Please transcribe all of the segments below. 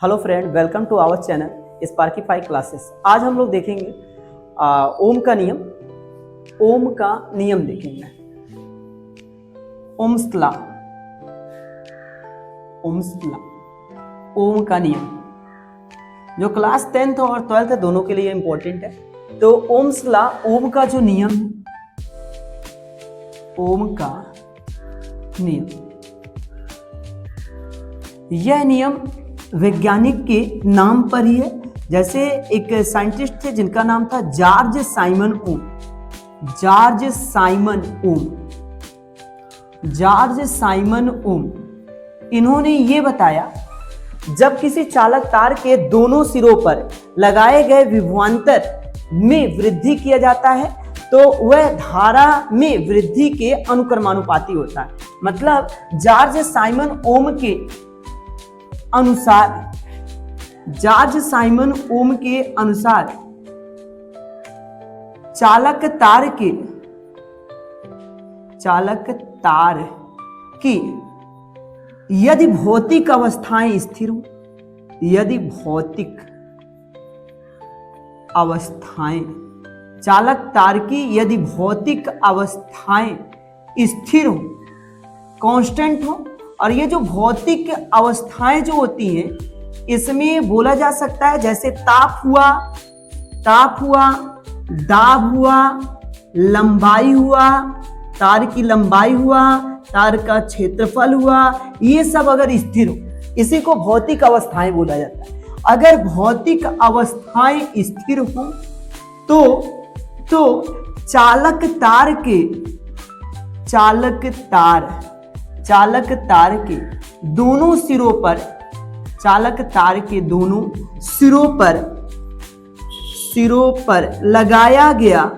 Hello friend, welcome to our channel Sparkify classes. आज हम लोग देखेंगे ओम का नियम। ओम का नियम देखेंगे। ओम्स लॉ, ओम्स लॉ, ओम का नियम जो क्लास 10th और 12th दोनों के लिए इंपॉर्टेंट है। तो ओम्स लॉ, ओम का जो नियम है, ओम का नियम, यह नियम वैज्ञानिक के नाम पर ही है। जैसे एक साइंटिस्ट थे जिनका नाम था जॉर्ज साइमन ओम। जॉर्ज साइमन ओम, जॉर्ज साइमन ओम, इन्होंने ये बताया जब किसी चालक तार के दोनों सिरों पर लगाए गए विभवांतर में वृद्धि किया जाता है तो वह धारा में वृद्धि के अनुक्रमानुपाती होता है। मतलब जॉर्ज साइमन ओम के अनुसार, जॉर्ज साइमन ओम के अनुसार चालक तार की यदि भौतिक अवस्थाएं स्थिर हो, यदि भौतिक अवस्थाएं, चालक तार की यदि भौतिक अवस्थाएं स्थिर हो, कांस्टेंट हो, और ये जो भौतिक अवस्थाएं जो होती हैं इसमें बोला जा सकता है जैसे ताप हुआ, दाब हुआ, लंबाई हुआ, तार की लंबाई हुआ, तार का क्षेत्रफल हुआ, ये सब अगर स्थिर हो, इसी को भौतिक अवस्थाएं बोला जाता है। अगर भौतिक अवस्थाएं स्थिर हो तो चालक तार के दोनों सिरों पर, चालक तार के दोनों सिरों पर लगाया गया,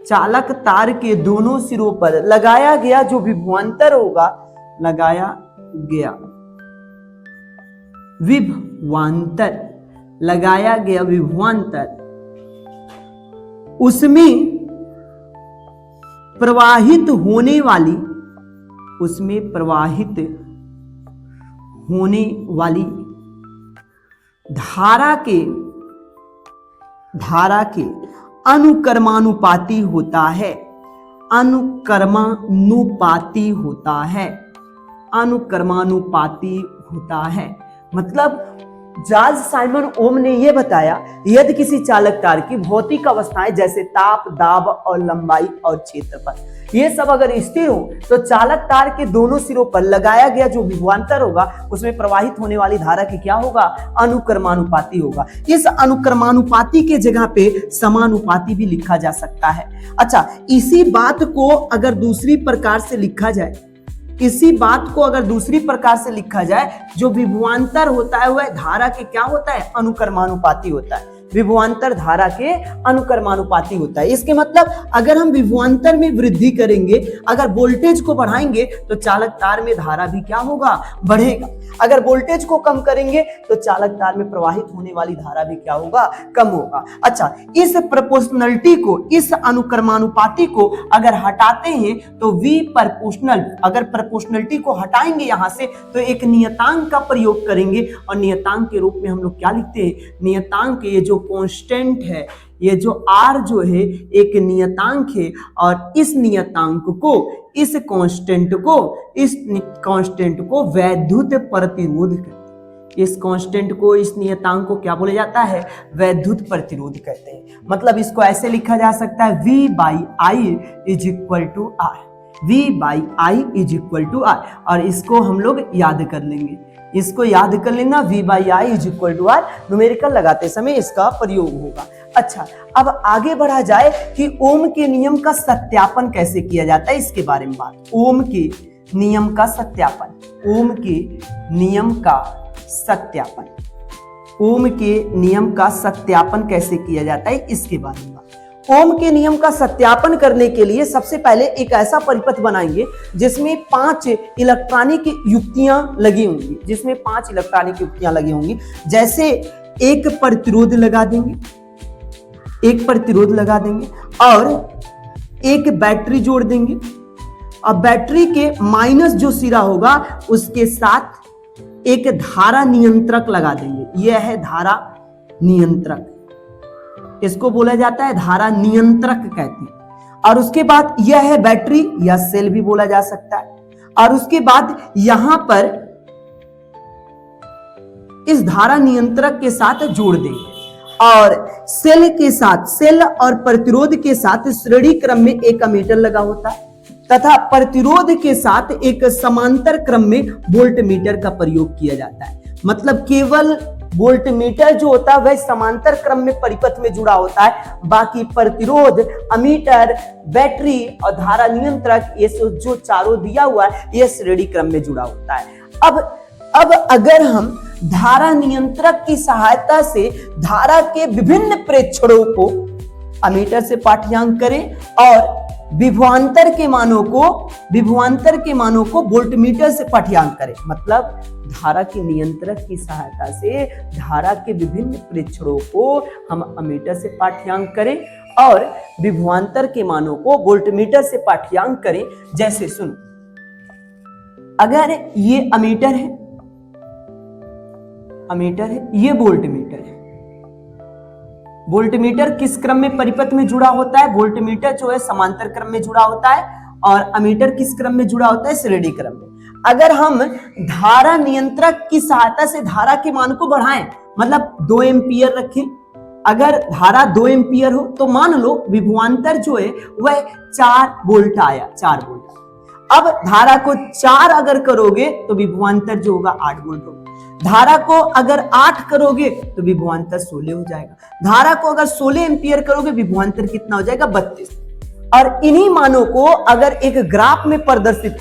चालक तार के दोनों सिरों पर लगाया गया जो विभवांतर होगा, लगाया गया विभवांतर, उसमें प्रवाहित होने वाली धारा के अनुक्रमानुपाती होता है, अनुक्रमानुपाती होता है। मतलब जॉर्ज साइमन ओम ने यह बताया यदि किसी चालक तार की भौतिक अवस्थाएं जैसे ताप, दाब और लंबाई और क्षेत्रफल ये सब अगर स्थिर हो तो चालक तार के दोनों सिरों पर लगाया गया जो विभवांतर होगा उसमें प्रवाहित होने वाली धारा की क्या होगा, अनुक्रमानुपाती होगा। इस अनुक्रमानुपाती के जगह पे समानुपाती भी लिखा जा सकता है। अच्छा, इसी बात को अगर दूसरी प्रकार से लिखा जाए, जो विभवांतर होता है वह धारा के क्या होता है, अनुक्रमानुपाती होता है। विभवांतर धारा के अनुक्रमानुपाती होता है। इसके मतलब अगर हम विभवांतर में वृद्धि करेंगे, अगर वोल्टेज को बढ़ाएंगे तो चालक तार में धारा भी क्या होगा, बढ़ेगा। अगर वोल्टेज को कम करेंगे तो चालक तार में प्रवाहित होने वाली धारा भी क्या होगा, कम होगा। अच्छा, इस प्रोपोर्शनलिटी को, इस अनुक्रमानुपाती को अगर हटाते हैं तो वी प्रोपोर्शनल, अगर प्रोपोर्शनलिटी को हटाएंगे यहां से तो एक नियतांक का प्रयोग करेंगे और नियतांक के रूप में हम लोग क्या लिखते हैं, नियतांक, ये जो कांस्टेंट है, ये जो R जो है एक नियतांक है और इस नियतांक को, इस कांस्टेंट को वैद्युत प्रतिरोध कहते हैं। इस कांस्टेंट को, इस नियतांक को क्या बोला जाता है, वैद्युत प्रतिरोध कहते हैं। मतलब इसको ऐसे लिखा जा सकता है V/I is equal to R, V/I is equal to R, और इसको हम लोग याद कर लेंगे, इसको याद कर लेना, V/I is equal to R, numerical लगाते समय इसका प्रयोग होगा। अच्छा, अब आगे बढ़ा जाए कि ओम के नियम का सत्यापन कैसे किया जाता है, इसके बारे में बात। ओम के नियम का सत्यापन, ओम के नियम का सत्यापन, ओम के नियम का सत्यापन कैसे किया जाता है, इसके बारे में बात। ओम के नियम का सत्यापन करने के लिए सबसे पहले एक ऐसा परिपथ बनाएंगे जिसमें 5 इलेक्ट्रॉनिक युक्तियां लगी होंगी, जैसे एक प्रतिरोध लगा देंगे, और एक बैटरी जोड़ देंगे, और बैटरी के माइनस जो सिरा होगा उसके साथ एक धारा नियंत्रक लगा देंगे। यह है धारा नियंत्रक, इसको बोला जाता है धारा नियंत्रक कहते हैं। और उसके बाद यह है बैटरी या सेल भी बोला जा सकता है। और उसके बाद यहां पर इस धारा नियंत्रक के साथ जोड़ देंगे और सेल के साथ, सेल और प्रतिरोध के साथ श्रेणी क्रम में एक अमीटर लगा होता है तथा प्रतिरोध के साथ एक समांतर क्रम में वोल्टमीटर का प्रयोग किया जाता है। मतलब केवल वोल्टमीटर जो होता है वह समांतर क्रम में परिपथ में जुड़ा होता है, बाकी प्रतिरोध, अमीटर, बैटरी और धारा नियंत्रक ये जो चारों दिया हुआ है यह श्रेणी क्रम में जुड़ा होता है। अब अगर हम धारा नियंत्रक की सहायता से धारा के विभिन्न प्रेक्षणों को अमीटर से पाठ्यांक करें और विभवांतर के मानों को वोल्टमीटर से पाठ्यांक करें, मतलब धारा के नियंत्रक की सहायता से धारा के विभिन्न प्रेक्षणों को हम अमीटर से पाठ्यांक करें और विभवांतर के मानों को वोल्टमीटर से पाठ्यांक करें। जैसे सुनो, अगर ये अमीटर है, ये वोल्टमीटर है। वोल्टमीटर किस क्रम में परिपथ में जुड़ा होता है? वोल्टमीटर जो है समांतर क्रम में जुड़ा होता है और अमीटर किस क्रम में जुड़ा होता है? श्रेणी क्रम में। अगर हम धारा नियंत्रक की सहायता से धारा के मान को बढ़ाएं, मतलब 2 एम्पियर रखें, अगर धारा 2 एम्पियर हो तो मान लो विभवांतर जो है वह 4 वोल्ट आया, 4 वोल्ट। अब धारा को 4 अगर करोगे तो विभवांतर जो होगा 8 वोल्ट होगा। धारा को अगर 8 करोगे तो विभवांतर 16 हो जाएगा। धारा को अगर 16 एम्पियर करोगे विभवांतर कितना हो जाएगा? 32। और इन्हीं मानों को अगर एक ग्राफ में प्रदर्शित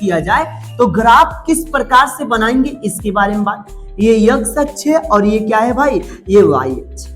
किया जाए, तो ग्राफ किस प्रकार से बनाएंगे इसके बारे में बात। ये एक्स अक्ष है और ये क्या है भाई? ये वाई अक्ष,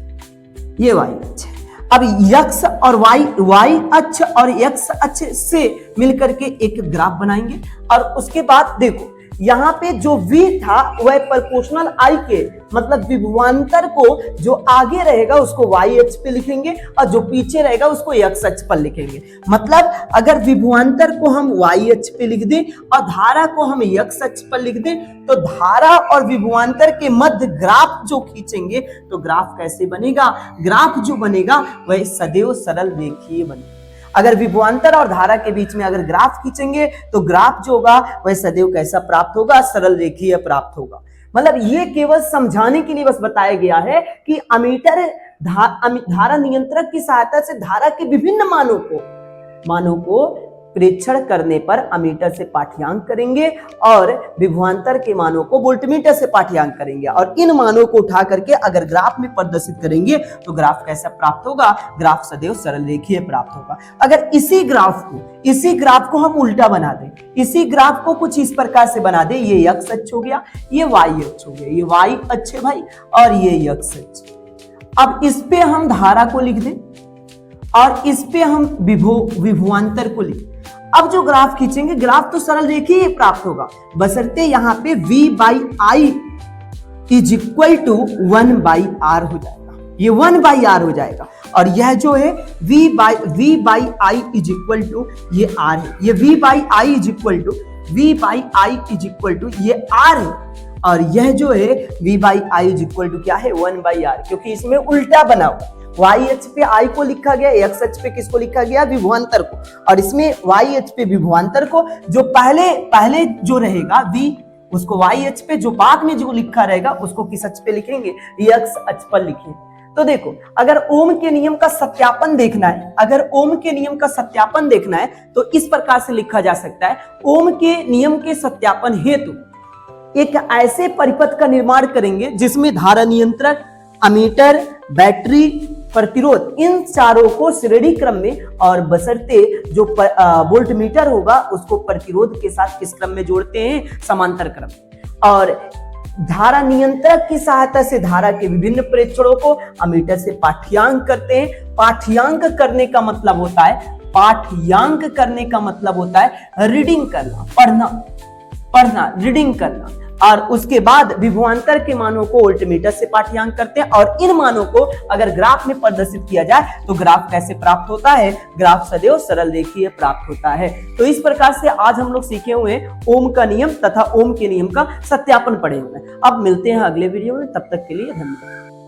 ये वाई अक्ष। अब यक्स और वाई अक्ष और एक्स अक्ष से मिलकर के एक ग्राफ बनाएंगे और उसके बाद देखो यहाँ पे जो v था वह प्रोपोर्शनल I के, मतलब विभवांतर को जो आगे रहेगा उसको y अक्ष पे लिखेंगे और जो पीछे रहेगा उसको x अक्ष पर लिखेंगे। मतलब अगर विभवांतर को हम y अक्ष पे लिख दें और धारा को हम x अक्ष पर लिख दें तो धारा और विभवांतर के मध्य ग्राफ जो खींचेंगे तो ग्राफ कैसे बनेगा? ग्राफ जो बनेगा वह सदैव सरल रेखीय बनेगा। अगर विभवांतर और धारा के बीच में अगर ग्राफ खींचेंगे तो ग्राफ जो होगा वह सदैव कैसा प्राप्त होगा? सरल रेखीय प्राप्त होगा। मतलब ये केवल समझाने के लिए बस बताया गया है कि अमीटर धारा नियंत्रक की सहायता से धारा के विभिन्न मानों को प्रेक्षण करने पर अमीटर से पाठ्यांक करेंगे और विभवांतर के मानों को वोल्टमीटर से पाठ्यांक करेंगे और इन मानों को उठा करके अगर ग्राफ में प्रदर्शित करेंगे तो ग्राफ कैसा प्राप्त होगा? ग्राफ सदैव सरल रेखीय प्राप्त होगा। अगर इसी ग्राफ को हम उल्टा बना दें, इसी ग्राफ को कुछ इस प्रकार से बना दें, ये एक्स अक्ष हो गया, ये वाई अक्ष हो गया, ये वाई अक्ष है भाई और ये एक्स अक्ष। अब इस पे हम धारा को लिख दें और इस पे हम विभवांतर को लिख। अब जो ग्राफ खींचेंगे ग्राफ तो सरल रेखीय प्राप्त होगा, बशर्ते यहाँ पे v/i is equal to 1/r हो जाएगा, ये 1/r हो जाएगा और यह जो है v/i इज इक्वल टू ये r है, ये v/i इज इक्वल टू ये r है और यह जो है v/i इज इक्वल टू क्या है? 1/r, क्योंकि इसमें उल्टा बना हुआ। y अक्ष पे I को लिखा गया, x अक्ष पे किसको लिखा गया? विभवांतर को, और इसमें y अक्ष पे विभवांतर को, जो पहले जो रहेगा v उसको y अक्ष पे, जो बाद में जो लिखा रहेगा उसको किस अक्ष पे लिखेंगे? x अक्ष पर लिखेंगे। तो देखो अगर ओम के नियम का सत्यापन देखना है, तो इस प्रकार से लिखा जा सकता है। ओम के नियम के सत्यापन हेतु एक ऐसे परिपथ का निर्माण करेंगे जिसमें धारा नियंत्रक, अमीटर, बैटरी, प्रतिरोध, इन चारों को श्रेणी क्रम में और बशर्ते जो वोल्टमीटर होगा उसको प्रतिरोध के साथ किस क्रम में जोड़ते हैं? समांतर क्रम। और धारा नियंत्रक की सहायता से धारा के विभिन्न प्रेक्षणों को अमीटर से पाठ्यांक करते हैं। पाठ्यांक करने का मतलब होता है रीडिंग करना, पढ़ना, रीडिंग करना। और उसके बाद विभवांतर के मानों को वोल्टमीटर से पाठ्यांक करते हैं और इन मानों को अगर ग्राफ में प्रदर्शित किया जाए तो ग्राफ कैसे प्राप्त होता है, ग्राफ सदैव सरल रेखीय प्राप्त होता है। तो इस प्रकार से आज हम लोग सीखे हुए ओम का नियम तथा ओम के नियम का सत्यापन पढ़े हुए हैं। अब मिलते हैं अगले वीडियो में, तब तक के लिए धन्यवाद।